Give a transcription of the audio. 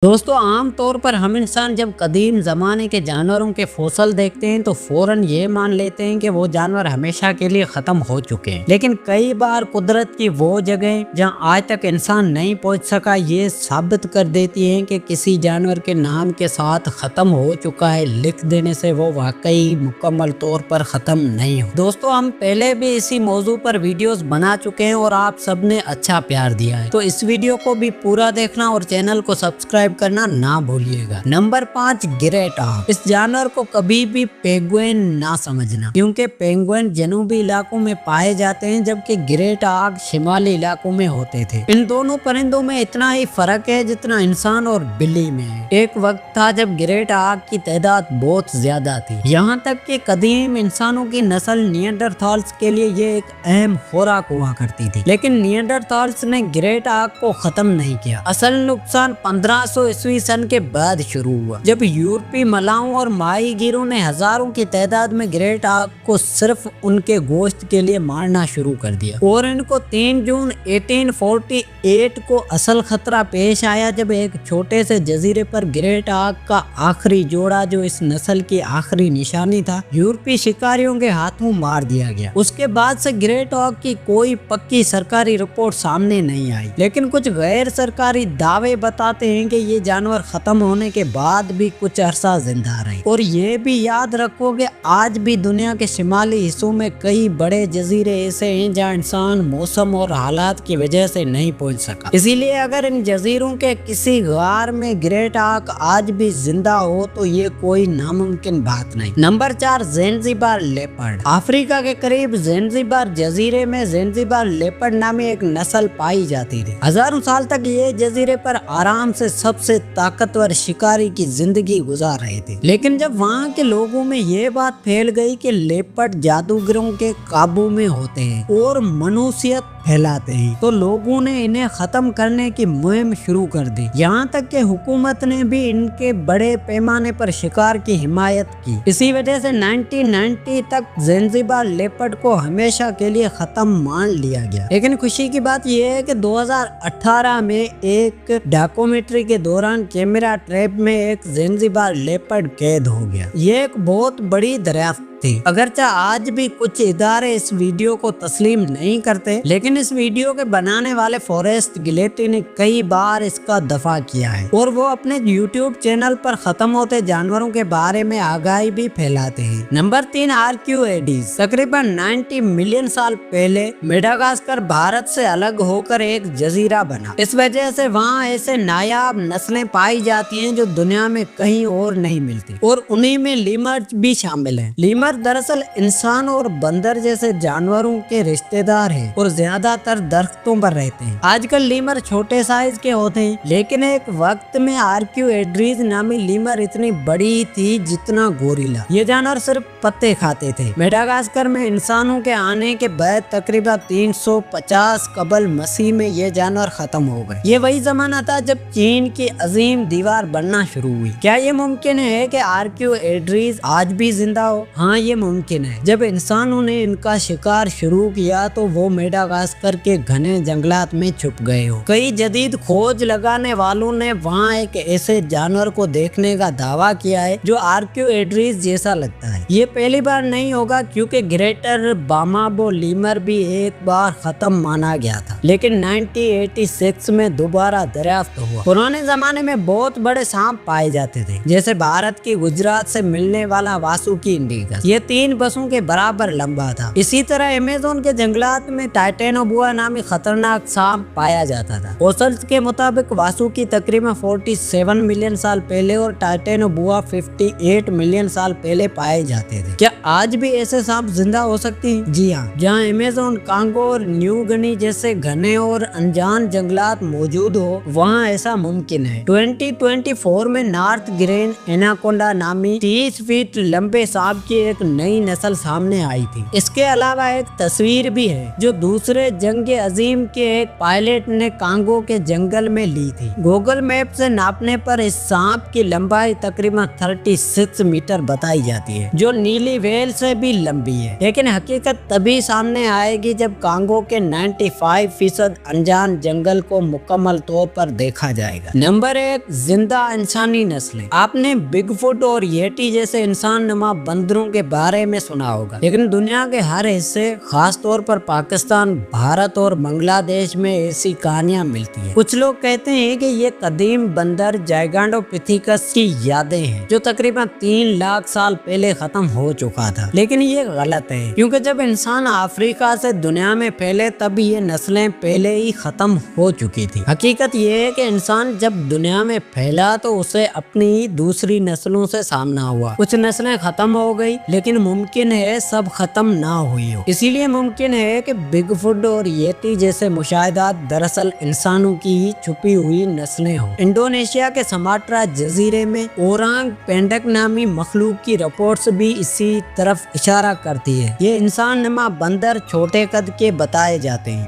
दोस्तों आम तौर पर हम इंसान जब कदीम ज़माने के जानवरों के फॉसल देखते हैं तो फौरन ये मान लेते हैं कि वो जानवर हमेशा के लिए ख़त्म हो चुके हैं। लेकिन कई बार कुदरत की वो जगह जहां आज तक इंसान नहीं पहुंच सका ये साबित कर देती हैं कि किसी जानवर के नाम के साथ ख़त्म हो चुका है लिख देने से वो वाकई मुकम्मल तौर पर ख़त्म नहीं हो। दोस्तों हम पहले भी इसी मौजू पर वीडियोस बना चुके हैं और आप सब ने अच्छा प्यार दिया है, तो इस वीडियो को भी पूरा देखना और चैनल को सब्सक्राइब करना ना भूलिएगा। Number 5, great arc. इस जानवर को कभी भी पेंगुइन ना समझना, क्योंकि पेंगुइन जनूबी इलाकों में पाए जाते हैं जबकि ग्रेट आर्क शिमाली इलाकों में होते थे। इन दोनों परिंदों में इतना ही फर्क है जितना इंसान और बिल्ली में है। एक वक्त था जब ग्रेट आर्क की तादाद बहुत ज्यादा थी, यहाँ तक कि कदीम इंसानों की नस्ल निएंडरथाल्स के लिए ये एक अहम खुराक हुआ करती थी। लेकिन निएंडरथाल्स ने ग्रेट आर्क को खत्म नहीं किया। असल नुकसान 1500 ईस्वी सन के बाद शुरू हुआ, जब यूरोपीय मलाओं और माहीगीरों ने हजारों की तादाद में ग्रेट आर्क को सिर्फ उनके गोश्त के लिए मारना शुरू कर दिया। और इनको 3 जून 1848 को असल खतरा पेश आया जब एक छोटे से जजीरे पर ग्रेट आर्क का आखिरी जोड़ा, जो इस नस्ल की आखिरी निशानी था, यूरोपीय शिकारियों के हाथों मार दिया गया। उसके बाद से ग्रेट आर्क की कोई पक्की सरकारी रिपोर्ट सामने नहीं आई, लेकिन कुछ गैर सरकारी दावे बताते हैं कि ये जानवर खत्म होने के बाद भी कुछ अरसा जिंदा रहे। और ये भी याद रखो कि आज भी दुनिया के शिमाली हिस्सों में कई बड़े जजीरे ऐसे हैं जहाँ इंसान मौसम और हालात की वजह से नहीं पहुंच सका। इसीलिए अगर इन जजीरों के किसी गार में ग्रेट आर्क आज भी जिंदा हो तो ये कोई नामुमकिन बात नहीं। Number 4, ज़ैंज़िबार leopard. अफ्रीका के करीब ज़ैंज़िबार जजीरे में ज़ैंज़िबार लेपर्ड नामी एक नस्ल पाई जाती थी। हजारों साल तक ये जजीरे पर आराम से सबसे ताकतवर शिकारी की जिंदगी गुजार रहे थे। लेकिन जब वहाँ के लोगों में ये बात फैल गई कि लेपर्ड जादूगरों के काबू में होते हैं और मनुष्यत फैलाते हैं, तो लोगों ने इन्हें खत्म करने की मुहिम शुरू कर दी। यहाँ तक कि हुकूमत ने भी इनके बड़े पैमाने पर शिकार की हिमायत की। इसी वजह से 1990 तक ज़ैंज़िबार लेपर्ड को हमेशा के लिए खत्म मान लिया गया। लेकिन खुशी की बात यह है कि 2018 में एक डॉक्यूमेंट्री के दौरान कैमरा ट्रैप में एक ज़ैंज़िबार लेपर्ड कैद हो गया। ये एक बहुत बड़ी दरियाफ्त थी। अगरचे आज भी कुछ इदारे इस वीडियो को तस्लीम नहीं करते, लेकिन इस वीडियो के बनाने वाले फॉरेस्ट गिलेटी ने कई बार इसका दफा किया है और वो अपने यूट्यूब चैनल पर खत्म होते जानवरों के बारे में आगाही भी फैलाते हैं। नंबर 3, आर्क्यूएडीज। तकरीबन 90 मिलियन साल पहले मेडागास्कर भारत से अलग होकर एक जजीरा बना। इस वजह से वहाँ ऐसे नायाब नस्लें पाई जाती हैं जो दुनिया में कहीं और नहीं मिलती, और उन्हीं में लीमर्स भी शामिल हैं। लीमर दरअसल इंसान और बंदर जैसे जानवरों के रिश्तेदार हैं और ज्यादातर दरख्तों पर रहते हैं। आजकल लीमर छोटे साइज के होते हैं, लेकिन एक वक्त में आर्क्यूएड्रीज नामी लीमर इतनी बड़ी थी जितना गोरिल्ला। ये जानवर सिर्फ पत्ते खाते थे। मेडागास्कर में इंसानों के आने के बाद तकरीबन 350 कबल मसीह में ये जानवर खत्म हो गए। ये वही जमाना था जब चीन की अजीम दीवार बनना शुरू हुई। क्या ये मुमकिन है कि आर्क्यूएड्रीज आज भी जिंदा हो? हाँ, ये मुमकिन है। जब इंसानों ने इनका शिकार शुरू किया तो वो मेडागास्कर के घने जंगलात में छुप गए हो। कई जदीद खोज लगाने वालों ने वहाँ एक ऐसे जानवर को देखने का दावा किया है जो आर्क्यूएड्रीज जैसा लगता है। ये पहली बार नहीं होगा, क्योंकि ग्रेटर बामाबो लीमर भी एक बार खत्म माना गया था, लेकिन 1986 में दोबारा दरियाफ्त हुआ। पुराने जमाने में बहुत बड़े सांप पाए जाते थे, जैसे भारत की गुजरात से मिलने वाला वासुकी इंडिगस। ये 3 बसों के बराबर लंबा था। इसी तरह अमेज़न के जंगलात में टाइटेनोबुआ नामी खतरनाक सांप पाया जाता था। फॉसिल्स के मुताबिक वासुकी तकरीबन 47 मिलियन साल पहले और टाइटेनोबुआ 58 मिलियन साल पहले पाए जाते थे। क्या आज भी ऐसे सांप जिंदा हो सकते हैं? जी हाँ, जहाँ अमेज़न, कांगो और न्यू गिनी जैसे घने और अनजान जंगलात मौजूद हो, वहाँ ऐसा मुमकिन है। 2024 में नॉर्थ ग्रीन एनाकोंडा नामी 30 फीट लंबे सांप की एक एक नई नस्ल सामने आई थी। इसके अलावा एक तस्वीर भी है जो दूसरे जंग अजीम के एक पायलट ने कांगो के जंगल में ली थी। गूगल मैप से नापने पर इस सांप की लंबाई तकरीबन 36 मीटर बताई जाती है, जो नीली व्हेल से भी लंबी है। लेकिन हकीकत तभी सामने आएगी जब कांगो के 95% अनजान जंगल को मुकम्मल तौर पर देखा जाएगा। नंबर 1, जिंदा इंसानी नस्लें। आपने बिगफुट और येटी जैसे इंसान नुमा बंदरों के बारे में सुना होगा, लेकिन दुनिया के हर हिस्से, खास तौर पर पाकिस्तान, भारत और बांग्लादेश में ऐसी कहानियां मिलती है। कुछ लोग कहते हैं कि ये कदीम बंदर जाइगेंटोपिथेकस की यादें हैं, जो तकरीबन 3 लाख साल पहले खत्म हो चुका था। लेकिन ये गलत है, क्योंकि जब इंसान अफ्रीका से दुनिया में फैले तब ये नस्लें पहले ही खत्म हो चुकी थी। हकीकत ये है कि इंसान जब दुनिया में फैला तो उसे अपनी दूसरी नस्लों से सामना हुआ। कुछ नस्लें खत्म हो गई, लेकिन मुमकिन है सब खत्म ना हुई हो। इसीलिए मुमकिन है कि बिगफुट और येटी जैसे मुशाहिदात दरअसल इंसानों की ही छुपी हुई नस्लें हो। इंडोनेशिया के सुमात्रा जजीरे में ओरांग पेंडक नामी मखलूक की रिपोर्ट्स भी इसी तरफ इशारा करती है। ये इंसान नुमा बंदर छोटे कद के बताए जाते हैं।